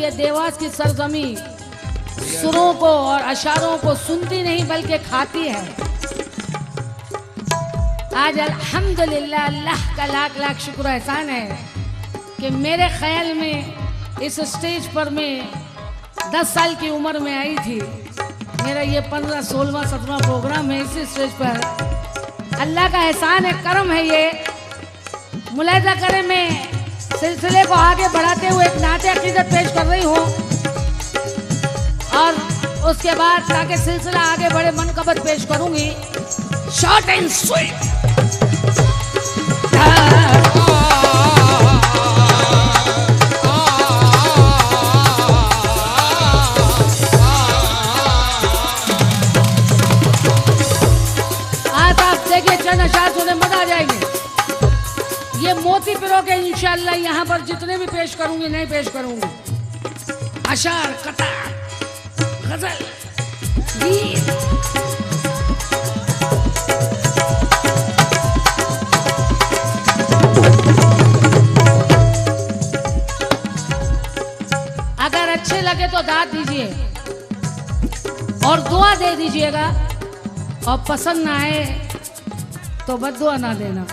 ये देवास की सरजमी सुरों को और अशारों को सुनती नहीं बल्कि खाती है। आज अल्हम्दुलिल्लाह अल्लाह का लाख लाख शुक्र एहसान है कि मेरे ख्याल में इस स्टेज पर मैं 10 साल की उम्र में आई थी। मेरा ये 15, 16, 17 प्रोग्राम है इसी स्टेज पर। अल्लाह का एहसान है, करम है ये। मुलाहिजा करें, मैं सिलसिले को आगे बढ़ाते हुए एक नाते अकीदत पेश कर रही हूँ और उसके बाद ताकि सिलसिला आगे बढ़े मनकबत पेश करूंगी। Short and sweet. आज आप देखिए चंद अशार सुने मजा आ जाएंगे। ये मोती पिरो के इंशाअल्लाह यहाँ पर जितने भी पेश करूंगी नहीं पेश करूंगी। अशार, कता, गजल, गीत। अगर अच्छे लगे तो दाद दीजिए और दुआ दे दीजिएगा, और पसंद ना आए तो बद्दुआ ना देना।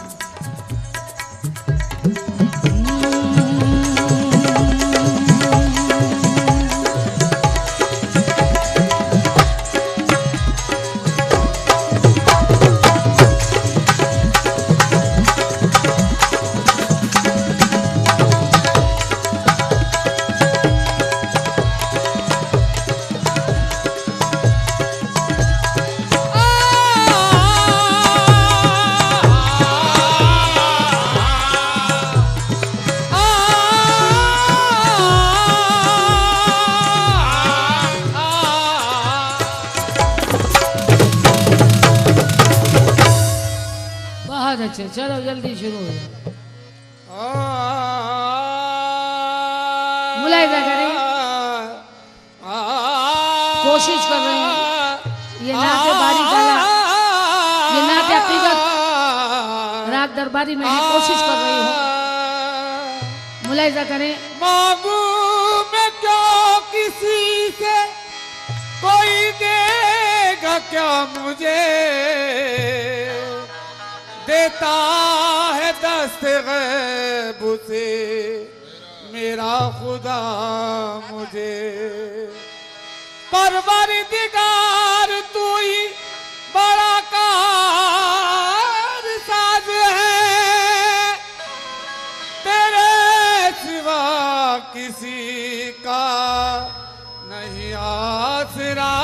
अच्छे, चलो जल्दी शुरू हो जाए। मुलाहिजा करें, कोशिश कर रहे हैं ये नाते बारी डाला, ये नाते अकीदत राग दरबारी में कोशिश कर रही हूँ। मुलाहिजा करें। मांगू मैं क्यों किसी से, कोई देगा क्या मुझे, देता है दस्त गैब से मेरा खुदा मुझे। परवरदिगार तू ही बड़ा कारसाज है, तेरे सिवा किसी का नहीं आसरा।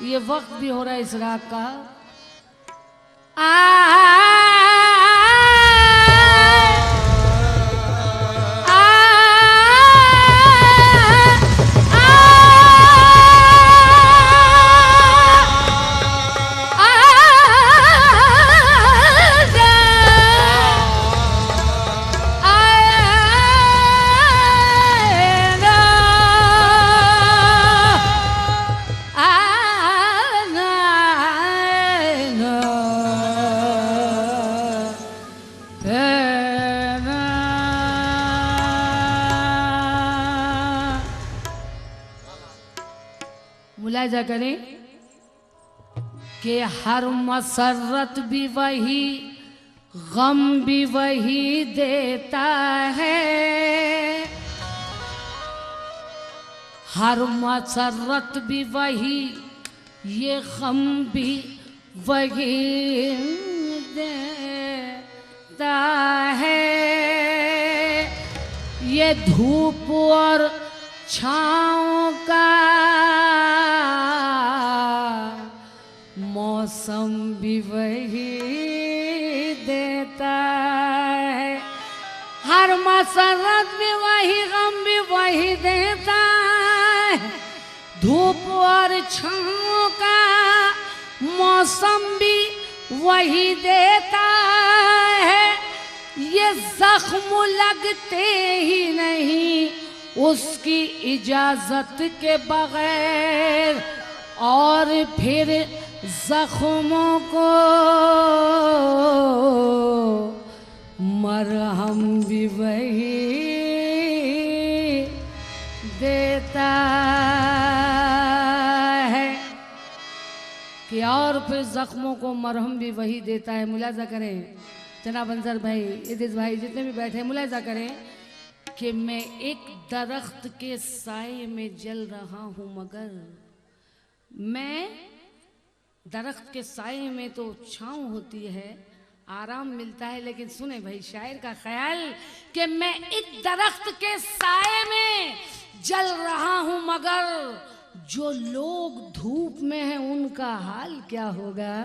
ये वक्त भी हो रहा है इस राग का। मुलाहिजा करें कि हर मसरत भी वही, गम भी वही देता है। हर मसरत भी वही, ये गम भी वही देता है। ये धूप और छाँव का मौसम भी वही देता है, हर मसरत भी वही, गम भी वही देता है। धूप और छाँव का मौसम भी वही देता है। ये जख्म लगते ही नहीं उसकी इजाजत के बगैर, और फिर जख्मों को मरहम भी वही देता है। कि और फिर जख्मों को मरहम भी वही देता है। मुलाजा करें जनाब अंसर भाई, इदिस भाई, जितने भी बैठे, मुलाजा करें कि मैं एक दरख्त के साए में जल रहा हूँ, मगर मैं दरख्त के साए में तो छाँव होती है, आराम मिलता है, लेकिन सुने भाई शायर का ख्याल कि मैं एक दरख्त के साए में जल रहा हूँ, मगर जो लोग धूप में हैं उनका हाल क्या होगा।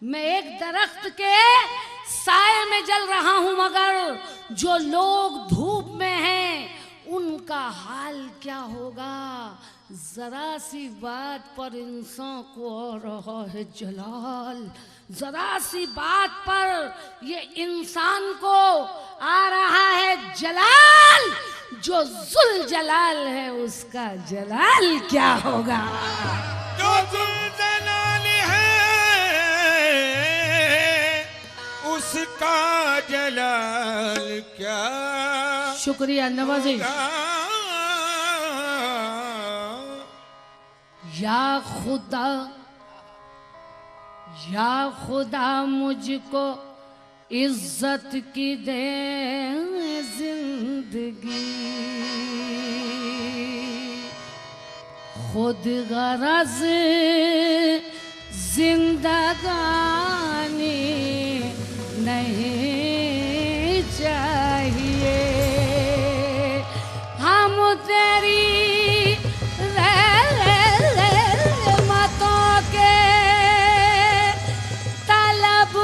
मैं एक दरख्त के साए में जल रहा हूं, मगर जो लोग धूप में हैं उनका हाल क्या होगा। जरा सी बात पर इंसान को आ रहा है जलाल, जरा सी बात पर ये इंसान को आ रहा है जलाल। जो जुल जलाल है उसका जलाल क्या होगा। जो जुल जलाल है उसका जलाल क्या। शुक्रिया नवाजी। या खुदा मुझको इज्जत की दे जिंदगी, खुद गरज जिंदगानी नहीं चाहिए। हम तेरी रहमतों के तलबगार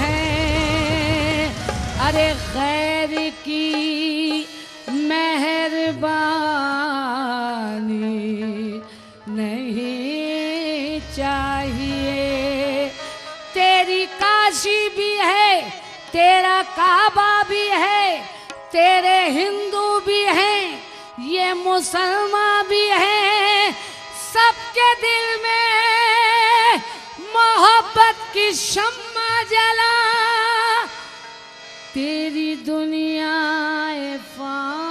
हैं। अरे खैर की मेहरबानी नहीं चाहिए। तेरी काशी भी है, तेरा काबा भी है, तेरे हिंदू भी हैं, ये मुसलमान भी हैं, सबके दिल में मोहब्बत की शम्मा जला। तेरी दुनिया फानी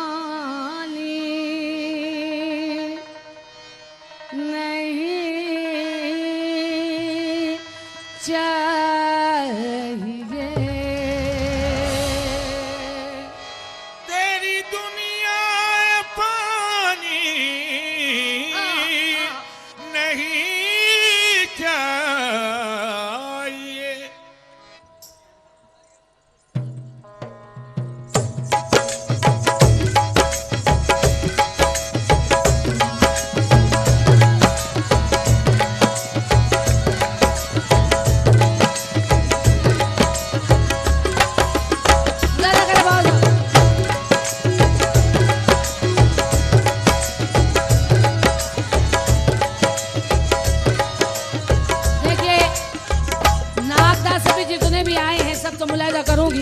नहीं चाहिए। तेरी दुनिया पानी नहीं चाहिए। तो मुलायदा करूंगी।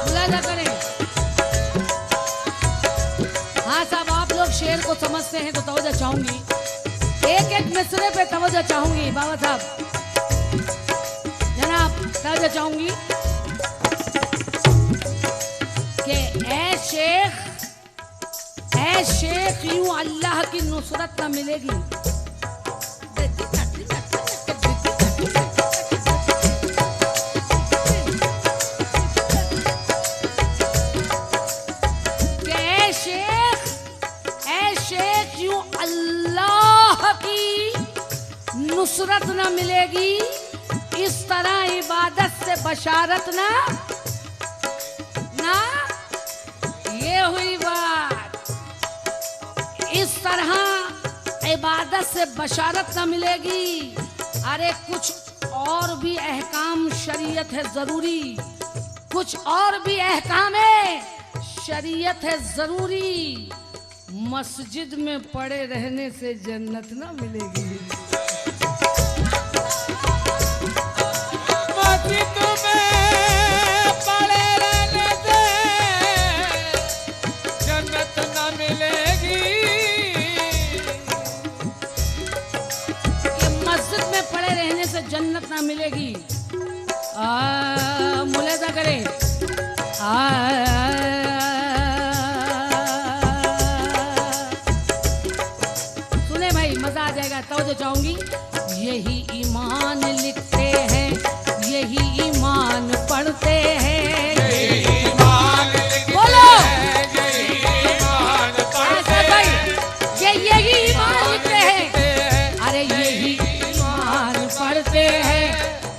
मुलायदा करें। हाँ साहब, आप लोग शेर को समझते हैं तो तवज्जो चाहूंगी, एक एक मिसरे पे तवज्जो चाहूंगी। बाबा साहब जनाब तवज्जो चाहूंगी कि ऐ शेख यूं अल्लाह की नुसरत न मिलेगी। ऐ शेख यूं अल्लाह बशारत ना ना, ये हुई बात। इस तरह इबादत से बशारत ना मिलेगी। अरे कुछ और भी अहकाम शरीयत है जरूरी, कुछ और भी अहकाम है शरीयत है जरूरी। मस्जिद में पड़े रहने से जन्नत ना मिलेगी। मस्जिद में पड़े रहने से जन्नत ना मिलेगी। ये मस्जिद में पड़े रहने से जन्नत ना मिलेगी। मुलाजा करें। सुने भाई, मजा आ जाएगा। तो चाहूंगी, यही ईमान लिखते हैं, यही ईमान पढ़ते हैं, यही ईमान लिखते बोलो हैं, यही ईमान पढ़ते हैं, यही ईमान लिखते हैं। अरे यही ईमान पढ़ते हैं,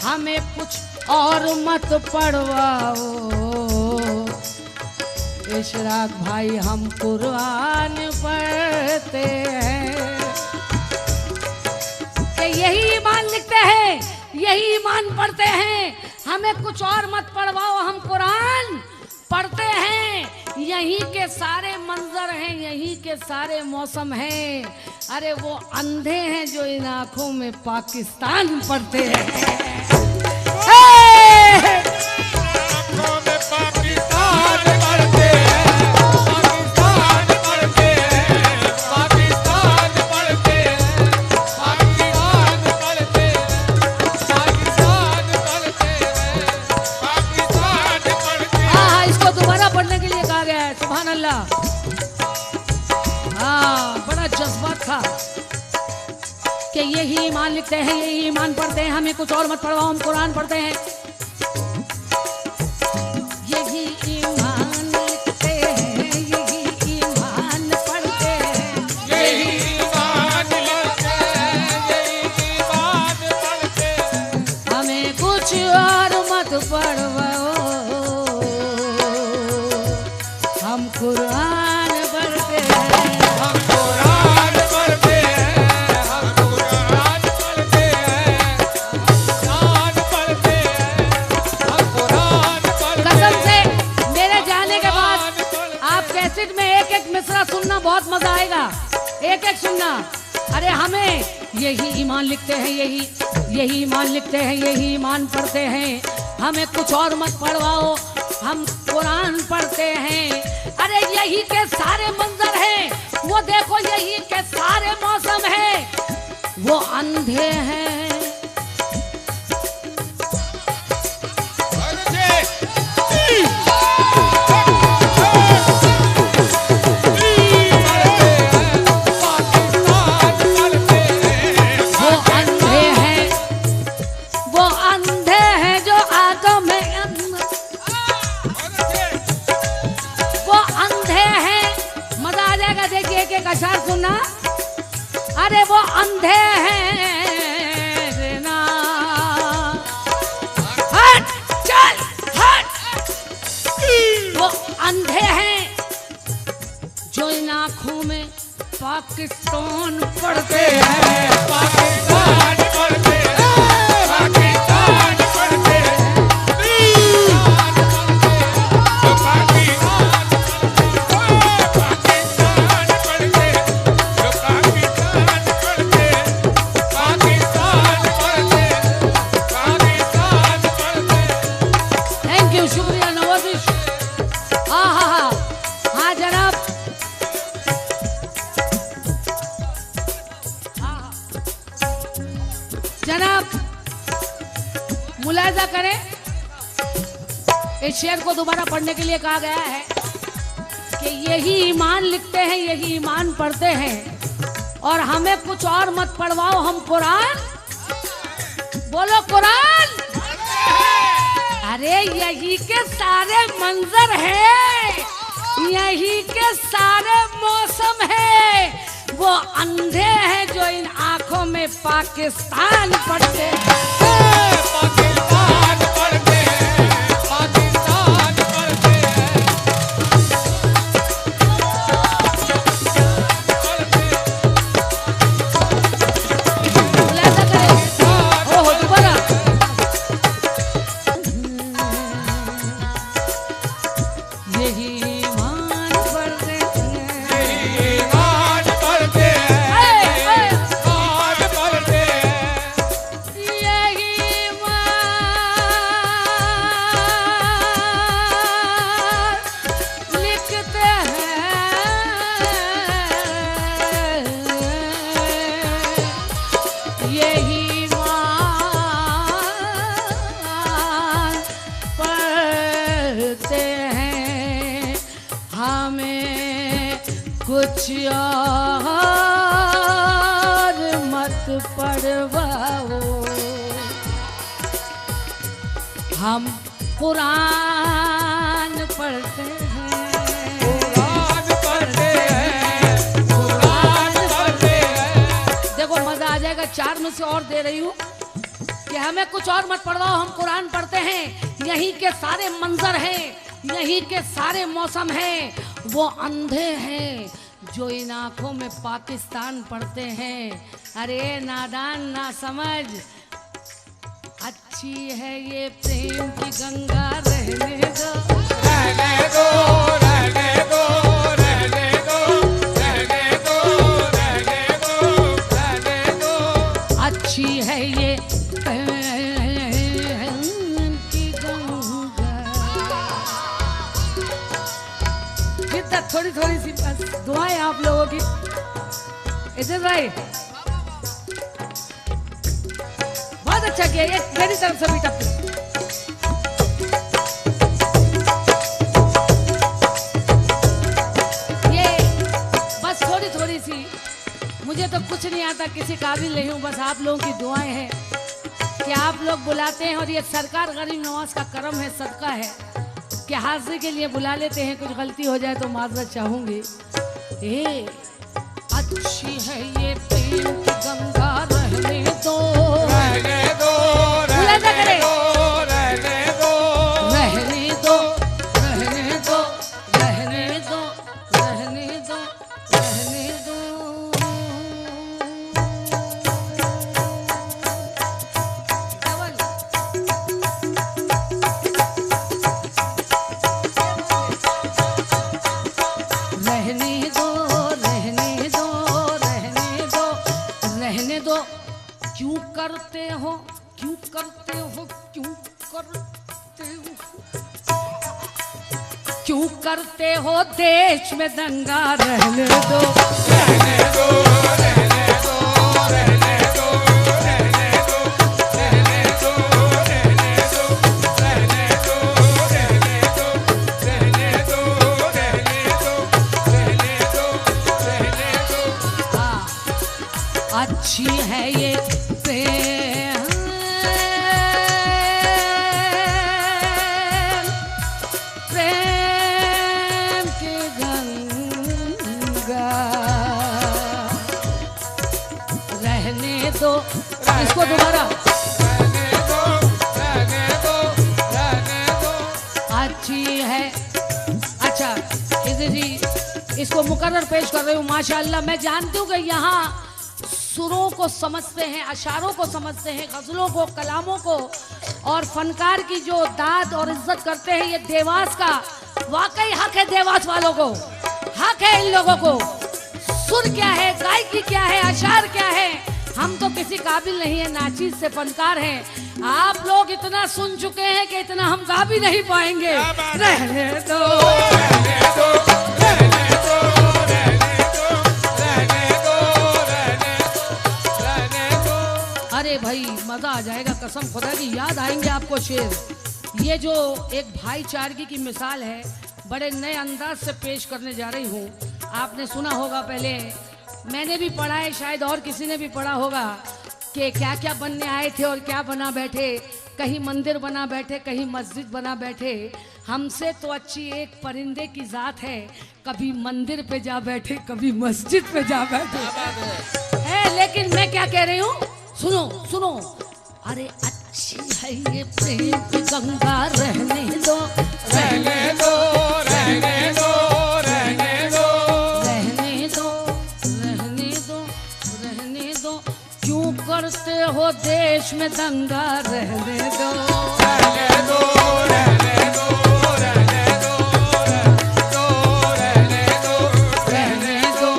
हमें कुछ और मत पढ़वाओ। इशराक भाई हम कुरान पढ़ते हैं। कि यही ईमान लिखते हैं, यही ईमान पढ़ते हैं, हमें कुछ और मत पढ़वाओ, हम कुरान पढ़ते हैं। यहीं के सारे मंजर हैं, यहीं के सारे मौसम हैं। अरे वो अंधे हैं जो इन आंखों में पाकिस्तान पढ़ते हैं। आंखों में पाकिस्तान पढ़ते हैं, पाकिस्तान पढ़ते हैं, पाकिस्तान पढ़ते हैं, पाकिस्तान पढ़ते हैं, पाकिस्तान पढ़ते हैं, पाकिस्तान पढ़ते हैं। हाँ, इसको दोबारा पढ़ने के लिए कहा गया है। सुभान अल्लाह। हाँ, बड़ा जज्बा था कि यही ईमान लिखते हैं, यही ईमान पढ़ते हैं, हमें कुछ और मत पढ़वाओ, हम कुरान पढ़ते हैं। यही ईमान लिखते हैं, यही ईमान पढ़ते हैं, यही ईमान लिखते हैं, यही ईमान पढ़ते हैं, हमें कुछ और मत पढ़वाओ, हम कुरान पढ़ते हैं। हम कुरान पढ़ते हैं, हम कुरान पढ़ते हैं, कुरान पढ़ते हैं, हम कुरान पढ़ते हैं। कसम से मेरे जाने के बाद आप कैसेट में एक एक मिसरा सुनना, बहुत मजा आएगा। एक एक सुनना। अरे हमें यही ईमान लिखते हैं, यही ईमान लिखते हैं, यही ईमान पढ़ते हैं, हमें कुछ और मत पढ़वाओ, हम कुरान पढ़ते हैं। अरे यही के सारे मंजर हैं, वो देखो यही के सारे मौसम हैं, वो अंधे हैं। वो अंधे हैं जो आंखों में, वो अंधे हैं। मजा आ जाएगा। देखिए एक एक अशार सुनना। अरे वो अंधे हैं रे ना, हट चल हट। वो अंधे हैं जो इन आंखों में पाकिस्तान पढ़ते हैं, पाकिस्तान पढ़ते हैं, पाकिस्तान पढ़ते हैं, पाकिस्तान पढ़ते हैं, पाकिस्तान पढ़ते हैं, पाकिस्तान पढ़ते हैं, पाकिस्तान पढ़ते हैं। थैंक यू, शुक्रिया, नवाजिश। हाँ हाँ हाँ हाँ जनाब। जनाब मुलाजा करें। इस शेर को दोबारा पढ़ने के लिए कहा गया है कि यही ईमान लिखते हैं, यही ईमान पढ़ते हैं, और हमें कुछ और मत पढ़वाओ, हम कुरान, बोलो कुरान। अरे यही के सारे मंजर हैं, यही के सारे मौसम है, वो अंधे हैं जो इन आंखों में पाकिस्तान पढ़ते हैं, पाकिस्तान पढ़ते हैं, कुछ और मत पढ़वाओ, हम कुरान पढ़ते हैं, कुरान पढ़ते हैं, कुरान पढ़ते हैं। देखो मजा आ जाएगा। 4 में से और दे रही हूँ कि हमें कुछ और मत पढ़वाओ, हम कुरान पढ़ते हैं। यहीं के सारे मंजर हैं, यहीं के सारे मौसम हैं, वो अंधे हैं जो इन आंखों में पाकिस्तान पढ़ते हैं। अरे नादान ना समझ, अच्छी है ये प्रेम की गंगा, रहने दो, रहने दो, रहने दो, रहने दो, रहने दो, रहने दो, रहने दो। अच्छी है ये प्रेम की गंगा। जितना थोड़ी थोड़ी सी बस दुआएं आप लोगों की। इधर भाई बहुत अच्छा किया, ये मेरी तरफ से भी टप्पी। ये बस थोड़ी थोड़ी सी, मुझे तो कुछ नहीं आता, किसी काबिल नहीं हूँ, बस आप लोगों की दुआएं हैं कि आप लोग बुलाते हैं। और ये सरकार गरीब नवाज का करम है, सदका है कि हाजिरी के लिए बुला लेते हैं। कुछ गलती हो जाए तो माजरत चाहूंगी। अच्छी है ये प्रेम की गंगा, रहने दो, रहने दो, बुला ना करे, रहने दो, रहने दो, रहने दो, रहने दो, रहने दो, रहने दो। डबल। रहने दो, रहने दो, रहने दो, रहने दो। क्यों करते हो, क्यों करते हो, क्यों करते हो, क्यों करते हो देश में दंगा, रहने दो, रहने दो, रहने दो, रहने दो, रहने दो, रहने दो, रहने दो, रहने दो, रहने दो, रहने दो, रहने दो, रहने दो, रहने दो। हाँ। अच्छी है ये प्रेम, प्रेम की गंगा, रहने दो। इसको दोबारा। रहने दो, रहने दो, रहने दो। अच्छी है। अच्छा इधर जी इसको मुकर्रर पेश कर रही हूँ। माशाअल्लाह, मैं जानती हूँ कि यहाँ सुरों को समझते हैं, अशारों को समझते हैं, गज़लों को, कलामों को, और फनकार की जो दाद और इज्जत करते हैं। ये देवास का वाकई हक है, देवास वालों को हक है। इन लोगों को सुर क्या है, गायकी क्या है, अशार क्या है, हम तो किसी काबिल नहीं है, नाचीज से फनकार हैं। आप लोग इतना सुन चुके हैं कि इतना हम गा भी नहीं पाएंगे। रहने दो, रहने दो, रहने दो, रहने दो, रहने दो, रहने दो। अरे भाई मजा आ जाएगा, कसम खुदा की। याद आएंगे आपको शेर। ये जो एक भाईचारगी की मिसाल है, बड़े नए अंदाज से पेश करने जा रही हूँ। आपने सुना होगा, पहले मैंने भी पढ़ा है, शायद और किसी ने भी पढ़ा होगा कि क्या क्या बनने आए थे और क्या बना बैठे। कहीं मंदिर बना बैठे, कहीं मस्जिद बना बैठे। हमसे तो अच्छी एक परिंदे की जात है, कभी मंदिर पे जा बैठे, कभी मस्जिद पे जा बैठे है। लेकिन मैं क्या कह रही हूँ, सुनो सुनो। अरे अच्छी है ये प्रेम की गंगा, रहने दो, रहने दो, रहने दो, रहने दो, रहने दो, रहने दो, रहने दो। क्यों करते हो देश में दंगा, रहने दो, रहने दो, रहने दो, रहने दो, रहने दो, रहने दो,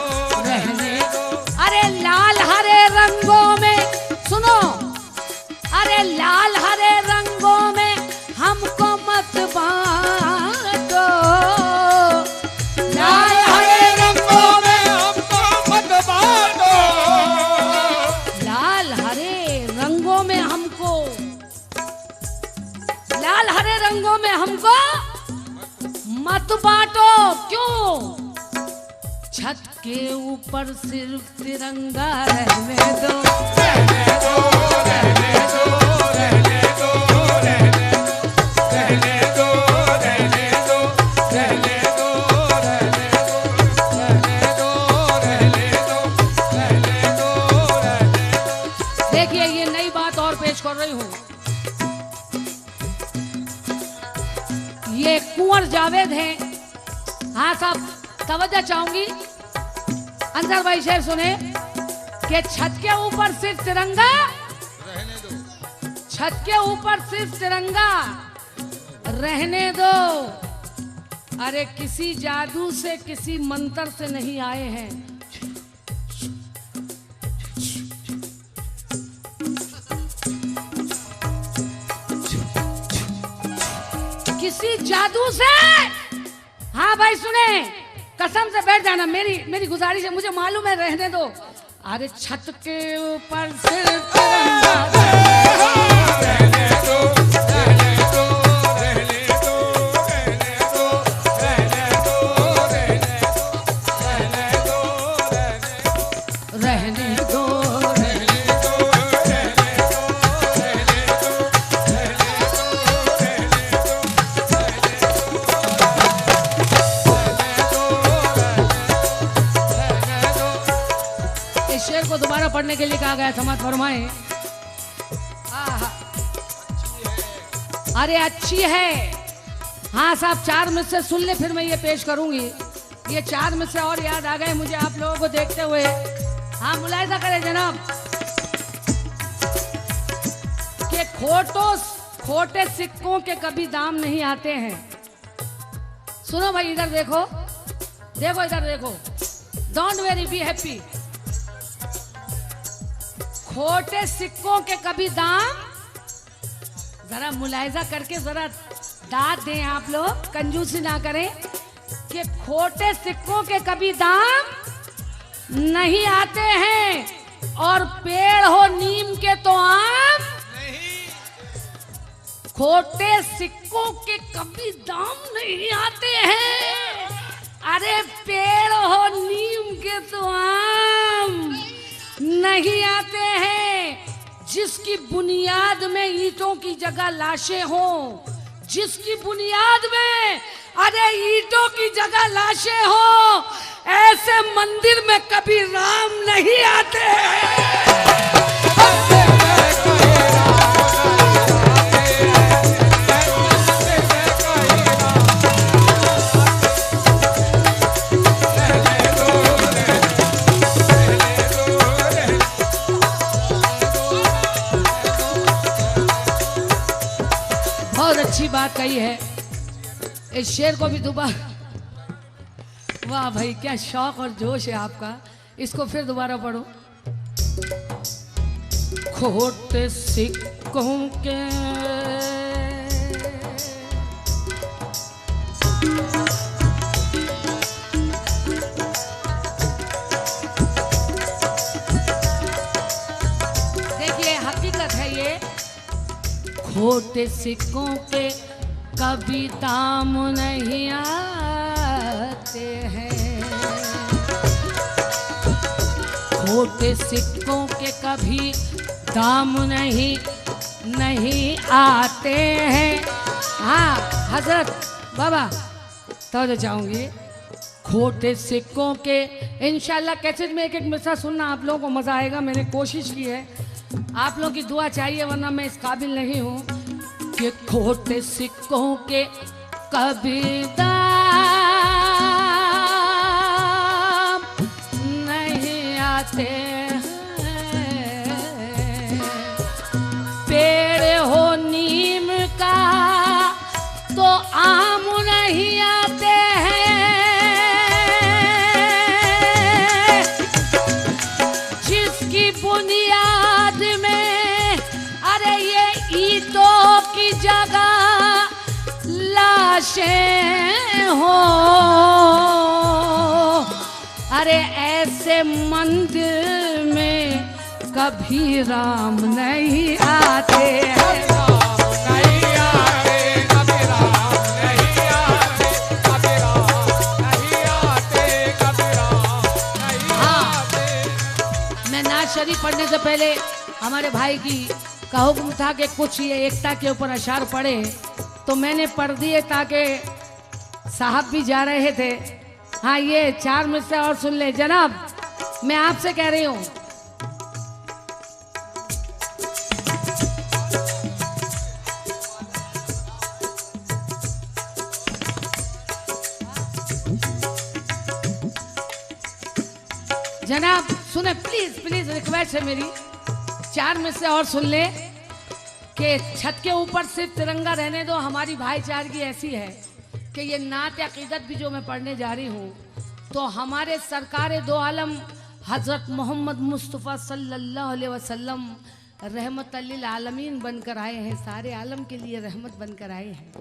रहने दो। अरे लाल हरे रंगों में, सुनो, अरे लाल हरे रंगों में हमको मत बांटो। लाल हरे रंगों में हमको मत बांटो। लाल हरे रंगों में हमको, लाल हरे रंगों में हमको मत बांटो। क्यों? छत के ऊपर सिर्फ तिरंगा रहने दो, रहने दो, रहने दो, रहने दो, रहने दो, रहने दो, रहने दो, रहने दो, रहने दो, रहने दो, रहने दो। देखिए ये नई बात और पेश कर रही हूँ। ये कुंवर जावेद हैं। हाँ साहब, तवज्जो चाहूंगी, अंसर भाई शेर सुने कि छत के ऊपर सिर्फ तिरंगा, छत के ऊपर सिर्फ तिरंगा रहने दो। अरे किसी जादू से किसी मंत्र से नहीं आए हैं, किसी जादू से। हाँ भाई सुने, कसम से बैठ जाना, मेरी गुजारिश है, मुझे मालूम है, रहने दो। अरे छत के ऊपर सिर्फ तिरंगा, रहने दो, रहने दो, रहने दो, रहने दो, रहने दो, रहने दो, रहने दो, रहने दो, इस शेर को दोबारा पढ़ने के लिए कहा गया, समाज फरमाए। अरे अच्छी है। हाँ साहब, 4 में से सुन ले, फिर मैं ये पेश करूंगी। ये 4 में से और याद आ गए मुझे आप लोगों को देखते हुए। हाँ मुलाहिजा करें जनाब कि खोटे सिक्कों के कभी दाम नहीं आते हैं। सुनो भाई, इधर देखो, देखो इधर देखो, डोंट वेरी बी हैप्पी। खोटे सिक्कों के कभी दाम, जरा मुलाहिजा करके जरा दाद दें आप लोग, कंजूसी ना करें, कि खोटे सिक्कों के कभी दाम नहीं आते हैं, और पेड़ हो नीम के तो आम नहीं। खोटे सिक्कों के कभी दाम नहीं आते हैं, अरे पेड़ हो नीम के तो आम नहीं आते हैं। जिसकी बुनियाद में ईंटों की जगह लाशें हों, जिसकी बुनियाद में अरे ईंटों की जगह लाशें हों, ऐसे मंदिर में कभी राम नहीं आते हैं। अच्छी बात कही है। इस शेर को भी दोबारा, वाह भाई क्या शौक और जोश है आपका, इसको फिर दोबारा पढ़ो। खोटे सिक्कों के देखिए हकीकत है ये, खोटे सिक्कों के कभी दाम नहीं आते हैं, खोटे सिक्कों के कभी दाम नहीं आते हैं। हाँ हजरत बाबा तो चाहूंगी, खोटे सिक्कों के इंशाल्लाह कैसेट में एक एक मिसरा सुनना, आप लोगों को मजा आएगा। मैंने कोशिश की है, आप लोगों की दुआ चाहिए, वरना मैं इस काबिल नहीं हूँ कि खोटे सिक्कों के कभी दाम नहीं आते हैं, पेड़ हो नीम का तो आम नहीं आते हैं, जिसकी बुनियाद में अरे ये ईंटों की जगह लाशें हो, अरे ऐसे मंदिर में कभी राम नहीं आते हैं। पढ़ने से पहले हमारे भाई का हुक्म था कि कुछ ये एकता के ऊपर अशार पढ़े, तो मैंने पढ़ दिए ताकि साहब भी जा रहे थे। हाँ, ये 4 मिसरे और सुन ले जनाब, मैं आपसे कह रही हूँ। जनाब सुने, प्लीज प्लीज रिक्वेस्ट है मेरी, 4 में से और सुन ले कि छत के ऊपर सिर्फ तिरंगा रहने दो। हमारी भाईचारगी ऐसी है कि ये नात अकीदत भी जो मैं पढ़ने जा रही हूँ, तो हमारे सरकार दो आलम हजरत मोहम्मद मुस्तफ़ा सल्लल्लाहु अलैहि वसल्लम रहमत लिल आलमीन बनकर आए हैं, सारे आलम के लिए रहमत बनकर आए हैं।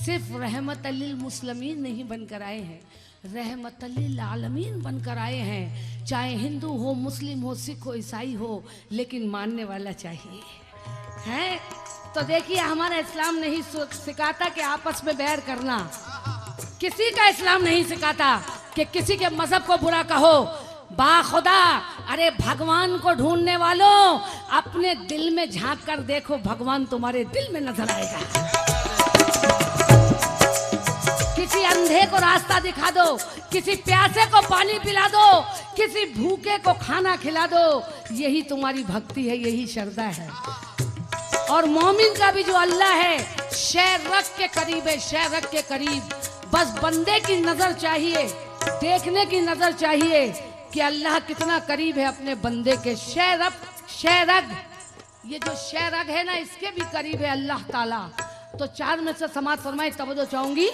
सिर्फ रहमत लिल मुस्लिमीन नहीं बनकर आए हैं, रहमत लिल आलमीन बनकर आए हैं। चाहे हिंदू हो, मुस्लिम हो, सिख हो, ईसाई हो, लेकिन मानने वाला चाहिए है। तो देखिए, हमारा इस्लाम नहीं सिखाता कि आपस में बैर करना, किसी का इस्लाम नहीं सिखाता कि किसी के मजहब को बुरा कहो। बाखुदा, अरे भगवान को ढूंढने वालों, अपने दिल में झांक कर देखो, भगवान तुम्हारे दिल में नजर आएगा। किसी अंधे को रास्ता दिखा दो, किसी प्यासे को पानी पिला दो, किसी भूखे को खाना खिला दो, यही तुम्हारी भक्ति है, यही श्रद्धा है। और मोमिन का भी जो अल्लाह है, शहर रख के करीब है, शहर रख के करीब। बस बंदे की नजर चाहिए, देखने की नजर चाहिए कि अल्लाह कितना करीब है अपने बंदे के। शहरग, ये जो शहरग है ना, इसके भी करीब है अल्लाह ताला। तो 4 में से समाज फरमाए, तवज्जो चाहूंगी।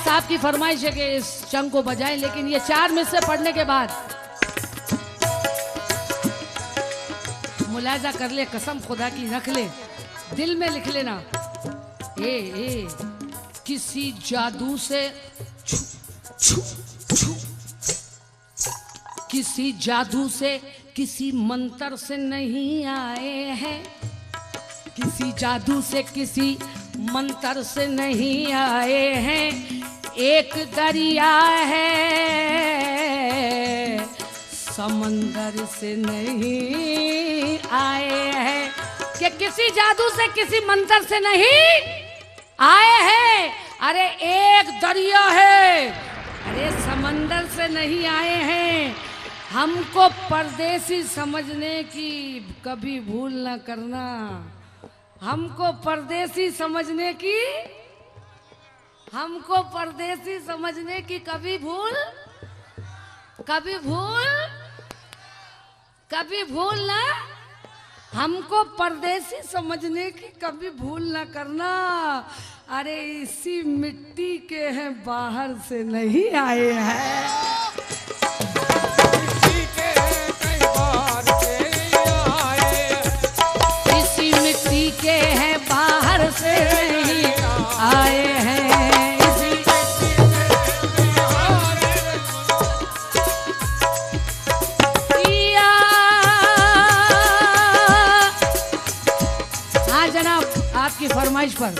आपकी फरमाइश है कि इस चंग को बजाएं, लेकिन ये 4 में से पढ़ने के बाद मुलाजा कर ले, कसम खुदा की रख ले, दिल में लिख लेना। ए किसी जादू से किसी जादू से, किसी मंत्र से नहीं आए हैं, किसी जादू से, किसी मंत्र से नहीं आए हैं। एक दरिया है, समंदर से नहीं आए हैं। कि किसी जादू से, किसी मंत्र से नहीं आए हैं। अरे एक दरिया है, अरे समंदर से नहीं आए हैं। हमको परदेसी समझने की कभी भूल ना करना, हमको परदेसी समझने की, हमको परदेसी समझने की कभी भूल ना, हमको परदेसी समझने की कभी भूल ना करना। अरे इसी मिट्टी के हैं, बाहर से नहीं आए हैं। इसी मिट्टी के हैं, बाहर से नहीं आए हैं। हाँ जनाब, आपकी फरमाइश पर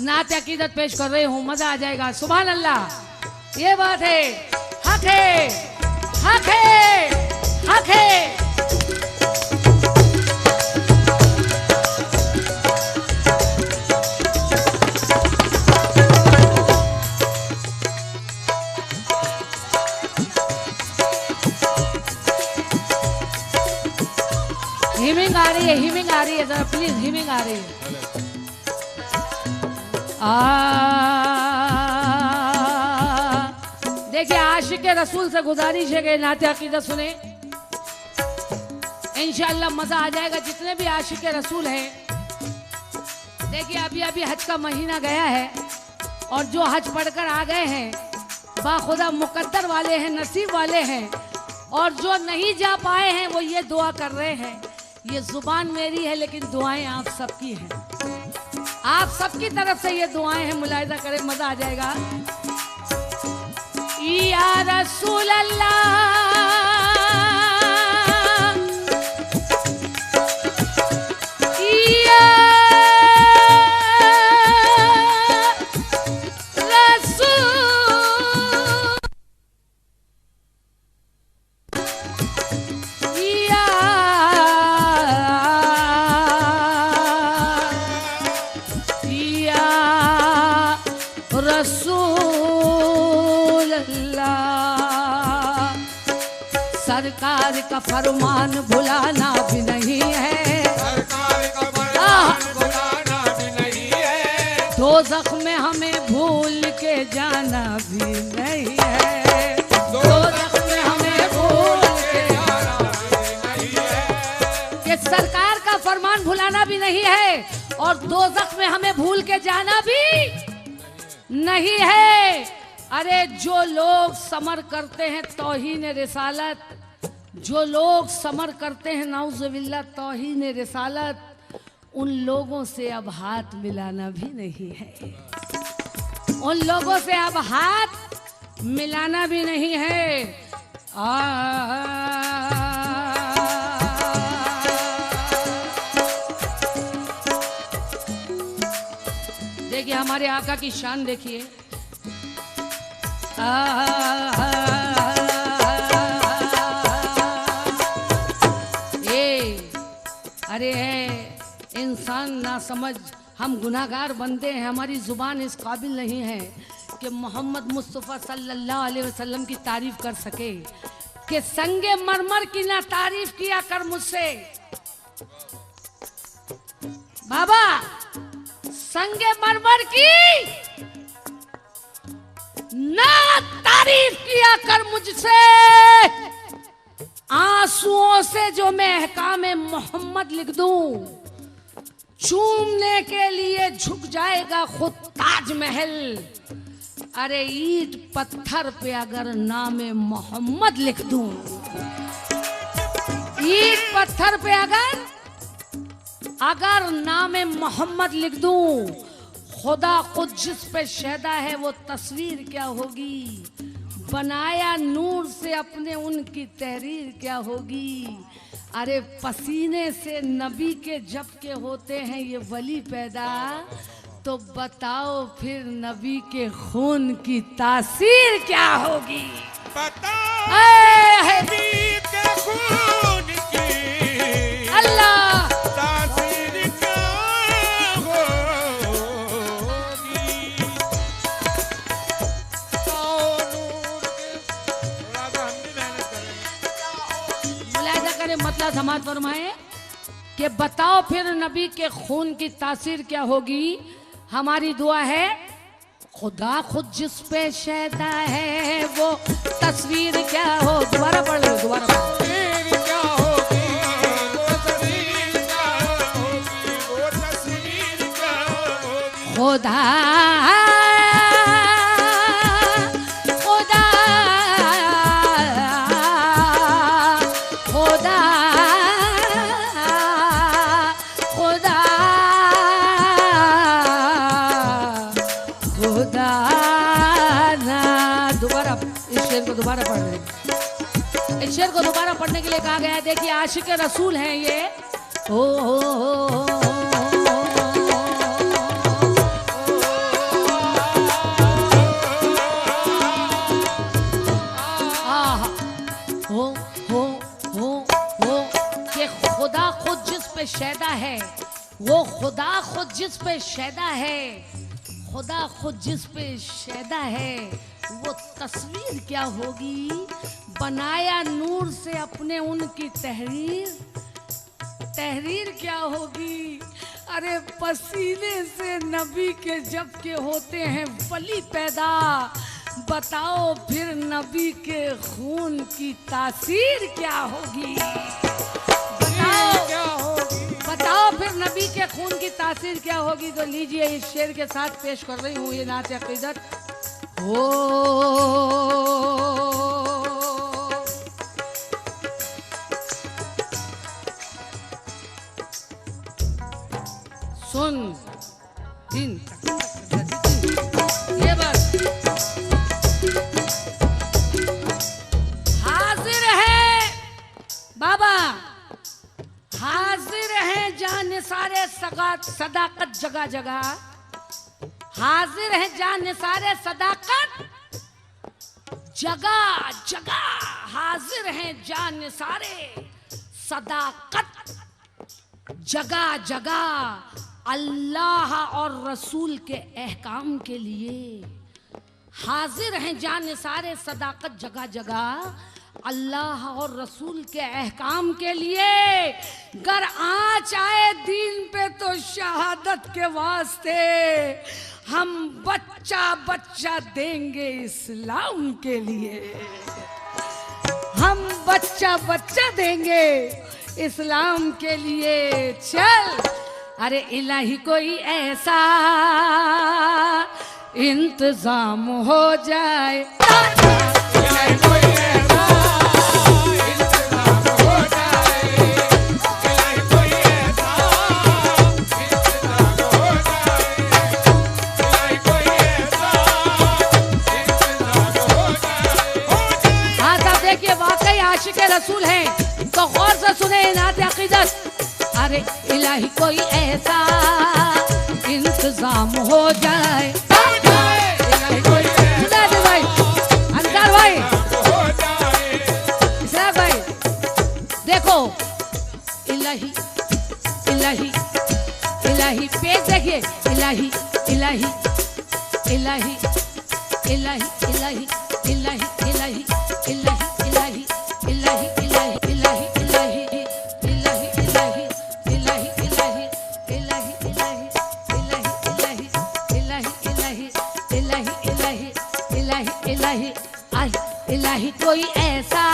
नात अकीदत पेश कर रही हूँ, मजा आ जाएगा। सुभान अल्लाह, ये बात है। हक है, हक है, हक है। हिमिंग आ रही है, हिमिंग आ रही है, जरा प्लीज हिमिंग आ रही है। देखिए, आशिक रसूल से गुजारिश है कि नाते अकीदत सुने, इंशाअल्लाह मजा आ जाएगा। जितने भी आशिक रसूल हैं, देखिए अभी अभी हज का महीना गया है और जो हज पढ़कर आ गए हैं बाखुदा मुकद्दर वाले हैं, नसीब वाले हैं, और जो नहीं जा पाए हैं वो ये दुआ कर रहे हैं। ये जुबान मेरी है लेकिन दुआएं आप सबकी हैं, आप सबकी तरफ से ये दुआएं हैं। मुलाहिजा करें, मजा आ जाएगा। या रसूल अल्लाह, सरकार का फरमान भुलाना भी नहीं है, सरकार का फरमान भुलाना भी नहीं है, दोज़ख में हमें भूल के जाना भी नहीं है, दोज़ख में हमें भूल के जाना भी नहीं है। कि सरकार का फरमान भुलाना भी नहीं है और दोज़ख में हमें भूल के जाना भी नहीं है। अरे जो लोग समर करते हैं तौहीन रिसालत, जो लोग समर करते हैं नाउज़ुबिल्लाह तौहीन रिसालत, उन लोगों से अब हाथ मिलाना भी नहीं है, उन लोगों से अब हाथ मिलाना भी नहीं है। देखिए हमारे आका की शान देखिए। अरे है इंसान ना समझ, हम गुनाहगार बंदे हैं, हमारी जुबान इस काबिल नहीं है कि मोहम्मद मुस्तफ़ा सल्लल्लाहु अलैहि वसल्लम की तारीफ कर सके। कि संगे मरमर की ना तारीफ किया कर मुझसे बाबा, संगे मरमर की ना तारीफ किया कर मुझसे, आंसुओं से जो मैं अहकामे मोहम्मद लिख दूं, चूमने के लिए झुक जाएगा खुद ताजमहल। अरे ईंट पत्थर पे अगर नामे मोहम्मद लिख दूं, ईंट पत्थर पे अगर नामे मोहम्मद लिख दूं, खुदा खुद जिस पे शहदा है वो तस्वीर क्या होगी, बनाया नूर से अपने उनकी तहरीर क्या होगी। अरे पसीने से नबी के जब के होते हैं ये वली पैदा, तो बताओ फिर नबी के खून की तासीर क्या होगी। बताओ नबी के खून की अल्लाह तासीर क्या होगी। मुलाहिजा करें, मतलब समाज फरमाए कि बताओ फिर नबी के खून की तासीर क्या होगी। हमारी दुआ है, खुदा खुद जिस पे शहदा है वो तस्वीर क्या हो। दोबारा पढ़ लो, दोबारा तस्वीर क्या होगी, वो तस्वीर क्या होगी, वो तस्वीर क्या होगी। खुदा खुदा खुदा खुदा खुदा ना। दोबारा इस शेर को दोबारा पढ़ रहे, इस शेर को दोबारा पढ़ने के लिए कहा गया है। देखिए आशिक रसूल हैं ये। हो खुदा खुद जिस पे शैदा है, खुदा खुद जिस पे शैदा है, वो तस्वीर क्या होगी? बनाया नूर से अपने उनकी तहरीर, तहरीर क्या होगी? अरे पसीने से नबी के जब के होते हैं वली पैदा, बताओ फिर नबी के खून की तासीर क्या होगी? बताओ फिर नबी के खून की तासीर क्या होगी? तो लीजिए इस शेर के साथ पेश कर रही हूँ ये नात अक़ीदत। हो सुन दिन ये बस हाजिर है बाबा, हाजिर है जान सारे सदाकत जगह जगह, हाजिर है जान सारे सदाकत जगह जगह, हाजिर है जान सारे सदाकत जगह जगह, अल्लाह और रसूल के अहकाम के लिए। हाजिर हैं जान सारे सदाकत जगह जगह, अल्लाह और रसूल के अहकाम के लिए। गर आँच आए दीन पे तो शहादत के वास्ते, हम बच्चा बच्चा देंगे इस्लाम के लिए, हम बच्चा बच्चा देंगे इस्लाम के लिए। चल अरे इलाही कोई ऐसा इंतजाम हो जाए, इलाही कोई ऐसा इंतजाम हो जाए, इलाही कोई ऐसा इंतजाम हो जाए, इलाही कोई ऐसा इंतजाम हो जाए। हाँ साहब देखिए वाकई आशिक रसूल हैं तो गौर से सुने नात अक़ीदत। अरे इलाही कोई ऐसा इंतजाम हो जाए, इलाही कोई ऐसा भाई अंसार भाई हो जाए, इसरार भाई देखो इलाही इलाही इलाही पेज देखिए, इलाही इलाही इलाही इलाही इलाही इलाही इलाही इलाही इलाही इलाही इलाही इलाही कोई ऐसा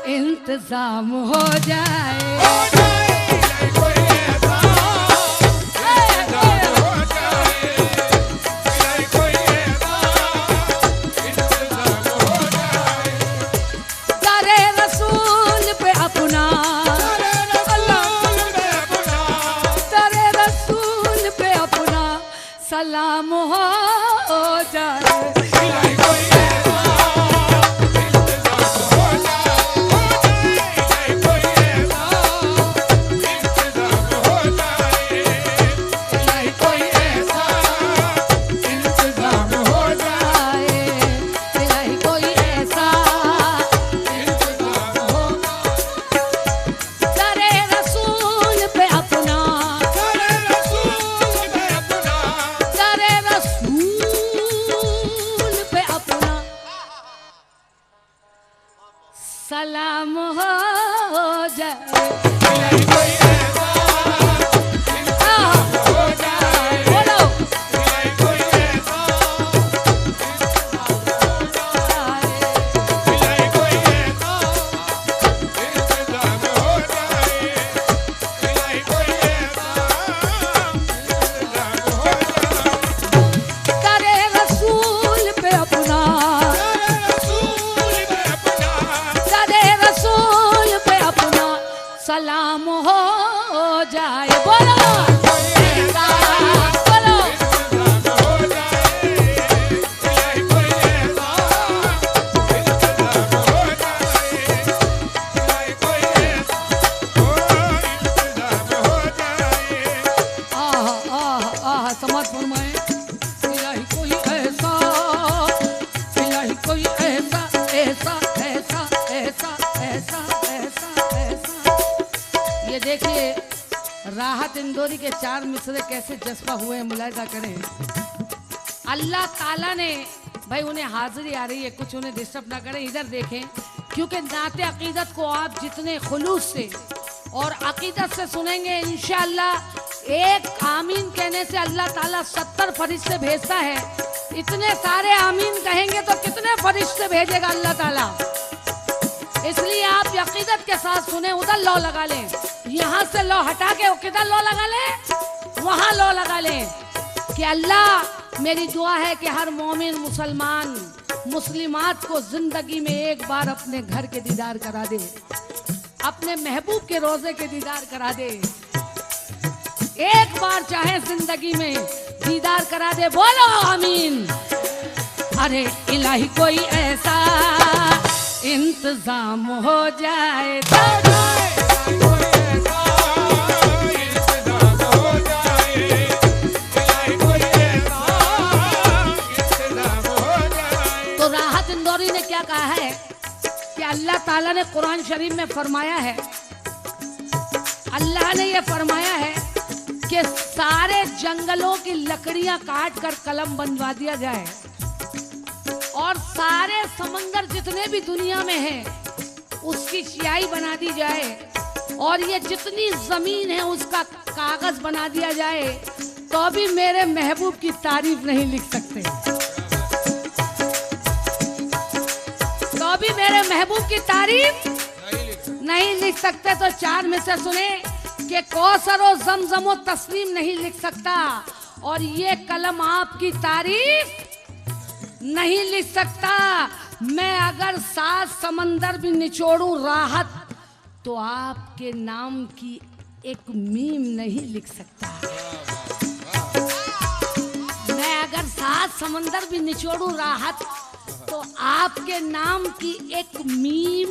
इंतजाम हो जाए, इलाही कोई ऐसा इंतजाम हो जाए, इलाही कोई ऐसा इंतजाम हो जाए। सारे रसूल पे अपना, सारे रसूल पे अपना सलाम हो जाए, इलाही कोई ऐसा इंतजाम हो जाए, इलाही कोई ऐसा इंतजाम हो जाए, इलाही कोई ऐसा इंतजाम हो जाए, इलाही कोई ऐसा इंतजाम हो सारे रसूल पे अपना, सारे रसूल पे अपना, सारे रसूल पे अपना सलाम हो जाए। इलाही कोई ऐसा इंतजाम हो जाए, बोलो इलाही कोई ऐसा इलाही कोई ऐसा इंतजाम हो जाए, इलाही कोई ऐसा इंतजाम हो जाए। सारे रसूल पे अपना, रसूल पे अपना, सारे रसूल पे अपना सलाम हो जाए। बोलो ऐसा, बोलो इंतजाम हो जाए, इलाही कोई ऐसा इंतजाम हो जाए, इलाही कोई ऐसा इंतजाम हो जाए। समाज फरमाए इलाही कोई ऐसा, इलाही कोई ऐसा ऐसा ऐसा ऐसा ऐसा ऐसा ऐसा। ये देखिए राहत इंदौरी के 4 मिसरे कैसे जज्बा हुए हैं, मुलाहिजा करें। अल्लाह ताला ने, भाई उन्हें हाजिरी आ रही है, कुछ उन्हें डिस्टर्ब ना करें, इधर देखें, क्योंकि नाते अकीदत को आप जितने खुलूस से और अकीदत से सुनेंगे इंशाअल्लाह, एक आमीन कहने से अल्लाह ताला 70 फरिश्ते भेजता है। इतने सारे आमीन कहेंगे तो कितने फरिश्ते भेजेगा अल्लाह ताला। इसलिए आप अकीदत के साथ सुने, उधर लौ लगा लें, यहाँ से लौ हटा के किधर लौ लगा लें, वहाँ लौ लगा लें कि अल्लाह, मेरी दुआ है कि हर मोमिन मुसलमान मुस्लिमात को जिंदगी में एक बार अपने घर के दीदार करा दे, अपने महबूब के रोजे के दीदार करा दे, एक बार चाहे जिंदगी में दीदार करा दे। बोलो आमीन। अरे इलाही कोई ऐसा इंतजाम हो जाए तो राहत इंदौरी ने क्या कहा है कि अल्लाह ताला ने कुरान शरीफ में फरमाया है, अल्लाह ने ये फरमाया है कि सारे जंगलों की लकड़ियां काट कर कलम बनवा दिया जाए और सारे समंदर जितने भी दुनिया में हैं उसकी स्याही बना दी जाए और ये जितनी जमीन है उसका कागज बना दिया जाए, तो भी मेरे महबूब की तारीफ नहीं लिख सकते, तो भी मेरे महबूब की तारीफ नहीं लिख सकते। तो 4 में से सुने कि कौसरो जमजमो तस्लीम नहीं लिख सकता और ये कलम आपकी तारीफ नहीं लिख सकता। मैं अगर 7 समंदर भी निचोड़ूं राहत, तो आपके नाम की एक मीम नहीं लिख सकता। मैं अगर 7 समंदर भी निचोड़ूं राहत, तो आपके नाम की एक मीम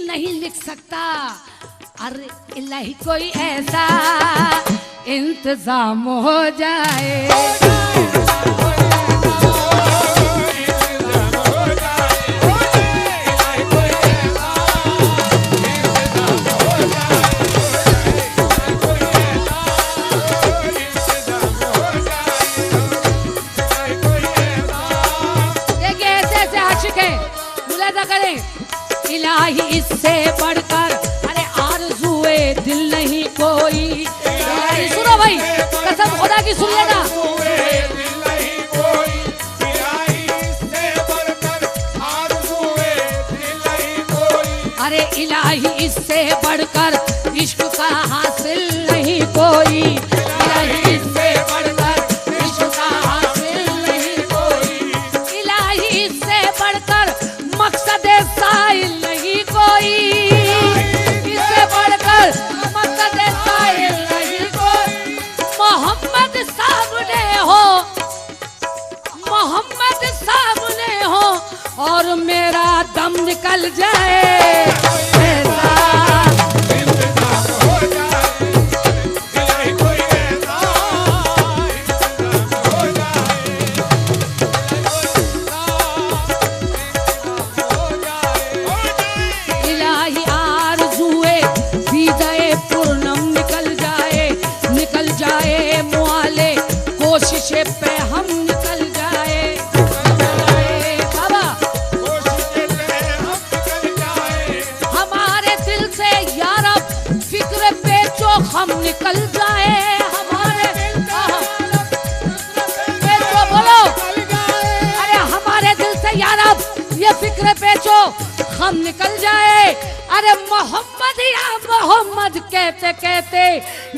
नहीं लिख सकता। अरे इलाही कोई ऐसा इंतजाम हो जाए, इलाही इससे बढ़कर, अरे आरज़ूए दिल नहीं कोई। इलाही सुनो भाई, कसम खुदा की सुन लेना। अरे इलाही इससे बढ़कर इश्क का हासिल नहीं कोई, इलाही इससे बढ़कर इश्क का हासिल नहीं कोई, इलाही इससे बढ़कर मकसद साइल नहीं कोई, इससे बढ़कर मकसद साइल नहीं कोई। मोहम्मद सामने हो, मोहम्मद सामने हो और मेरा दम निकल जाए, पे हम निकल जाए बाबा, हमारे दिल से यार फिक्र बेचो हम निकल जाए, हमारे बेचो बोलो, अरे हमारे दिल से यार ये फिक्र बेचो हम निकल जाए। अरे मोहम्मद या मोहम्मद कहते कहते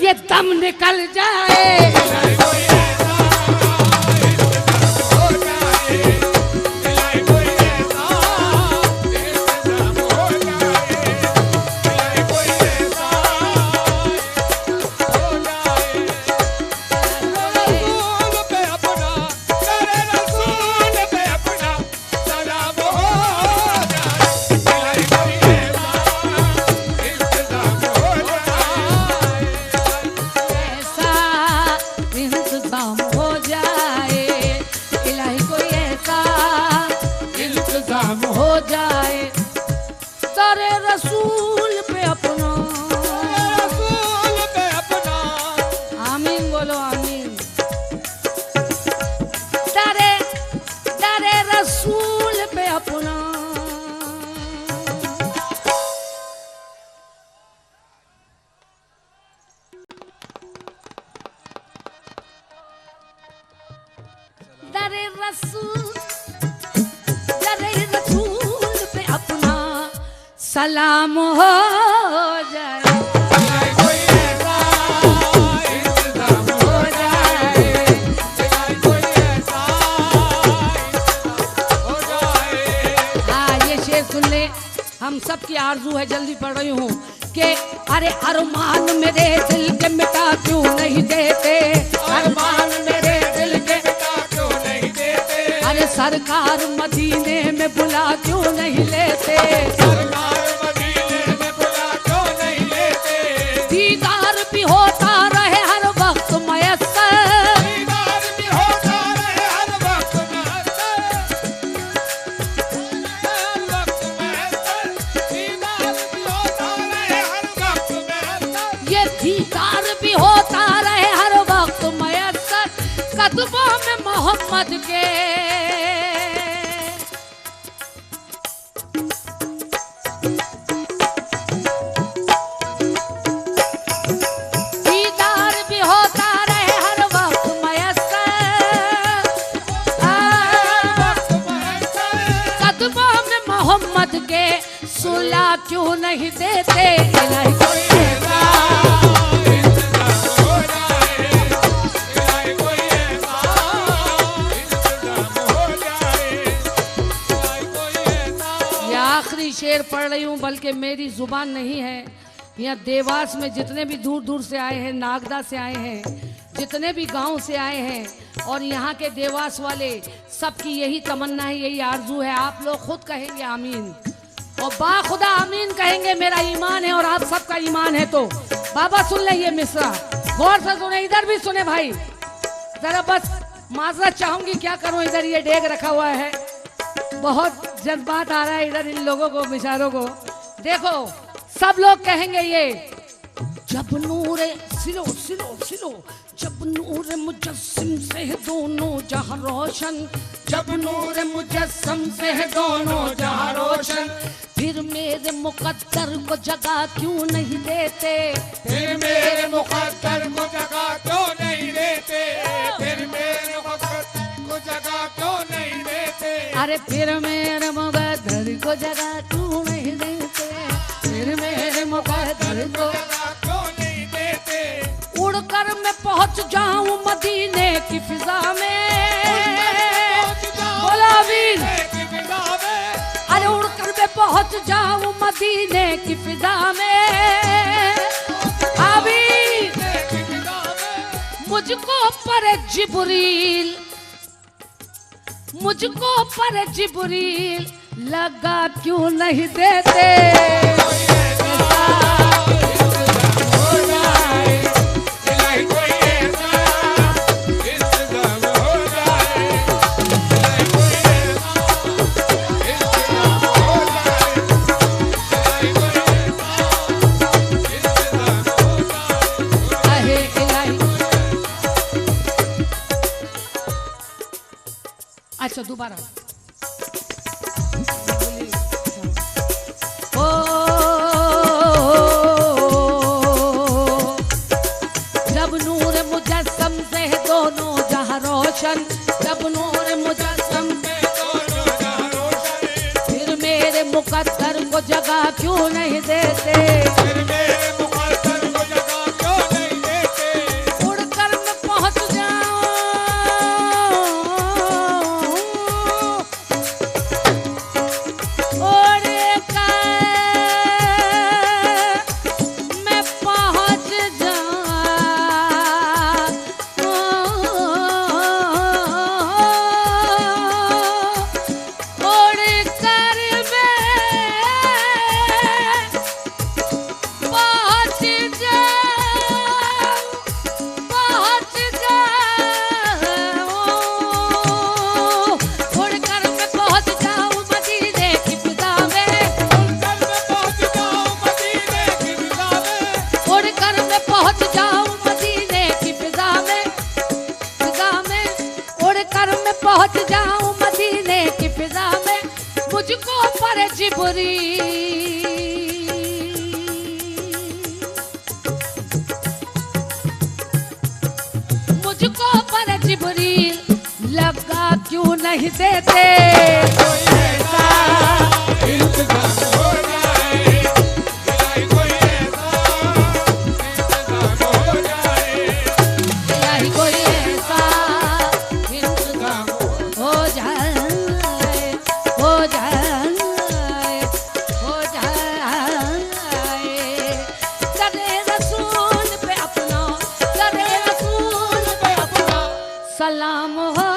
ये दम निकल जाए। हो जाए, दरे रसूल पे अपना, रसूल प्यारे रसूल पे अपना सलाम हो जाए। कोई ऐसा इंतजाम हो जाए, कोई ऐसा हो जाए। हाँ ये शेर सुन ले, हम सब की आरजू है, जल्दी पढ़ रही हूँ कि अरे अरमान मेरे दिल के मिटा क्यों नहीं देते, अरमान मेरे दिल के मिटा क्यों नहीं देते, अरे सरकार मदीने में बुला क्यों नहीं लेते, सरकार मदीने में बुला क्यों नहीं लेते, दीदार भी होता रहे हर वक्त मयस्सर, दीदार भी होता रहे हर वक्त मयस्सर, हर वक्त मयस्सर, दीदार भी होता रहे हर वक्त मयस्सर, ये दीदार भी होता रहे हर वक्त मयस्सर, कदमों में मोहम्मद के दीदार भी होता रहे हर वक्त मयस्सर, वक्त मयस्सर, कदमों में मोहम्मद के सुला क्यों नहीं देते, इलाही कोई ऐसा इंतजाम हो जाए, इलाही कोई ऐसा इंतजाम हो जाए, इलाही कोई ऐसा। ये आखिरी शेर पढ़ रही हूँ, बल्कि मेरी जुबान नहीं है। यहाँ देवास में जितने भी दूर दूर से आए हैं, नागदा से आए हैं, जितने भी गांव से आए हैं, और यहाँ के देवास वाले सबकी यही तमन्ना है, यही आरजू है, आप लोग खुद कहेंगे आमीन, और बाखुदा आमीन कहेंगे, मेरा ईमान है और आप सबका ईमान है। तो बाबा सुन ले ये मिसरा, गौर से सुने, इधर भी सुने भाई जरा, बस माजरत चाहूंगी, क्या करूं, इधर ये डेग रखा हुआ है, बहुत जज्बात आ रहा है इधर इन लोगों को, बेचारों को। देखो सब लोग कहेंगे ये, जब नूरे सिलो सिलो सिलो, जब नूर मुजस्सिम से है दोनों जहां रोशन, जब नूर मुजस्सिम से है दोनों जहां रोशन, फिर मेरे मुकद्दर को जगह क्यों नहीं देते, फिर मेरे मुकद्दर को जगह क्यों नहीं देते, फिर मेरे मुकद्दर को जगह क्यों नहीं देते, अरे फिर मेरे मुकद्दर को जगह क्यों नहीं देते, फिर मेरे मुकद्दर को जगह क्यों नहीं देते, उड़कर मैं पहुंच जाऊं मदीने की फिजा में, बोला अमीन, की फिजा में, अरे उड़कर मैं पहुंच जाऊं मदीने की फिजा में, आमीन, की फिजा में, मुझको पर जिब्रील, मुझको पर जिब्रील लगा क्यों नहीं देते, हो जाए, इलाही कोई ऐसा इंतजाम हो जाए, इलाही कोई ऐसा इंतजाम हो जाए, इलाही कोई ऐसा इंतजाम हो जाए। अहे इलाही। अच्छा दोबारा, ओ जब नूर मुजस्सम से है दोनों जहां रोशन, जब नूर मुजस्सम फिर मेरे मुकद्दर को जगह क्यों नहीं देते, फिर मेरे मुकद्दर को जगह क्यों नहीं देते, उड़कर मैं पहुंच जाऊं, उड़कर मैं पहुंच जाऊं, उड़कर मैं पहुंच जाऊं, उड़कर मैं पहुंच जाऊं मदीने की फिजा में, कल मैं पहुंच जाऊं मदीने की फिजा में, उड़कर मैं पहुंच जाऊं मदीने की फिजा में, उड़कर मैं पहुंच जाऊं मदीने की फिजा में, मुझको पर जिब्रील, मुझको पर जिब्रील लगा क्यों क्यों नहीं देते कोई ऐसा इंतजाम हो जाए, इलाही कोई ऐसा इंतजाम हो जाए, इलाही कोई ऐसा इंतजाम हो जाए, हो जाए, हो जाए। करे रसूल पे अपना, करे रसूल पे अपना सलाम हो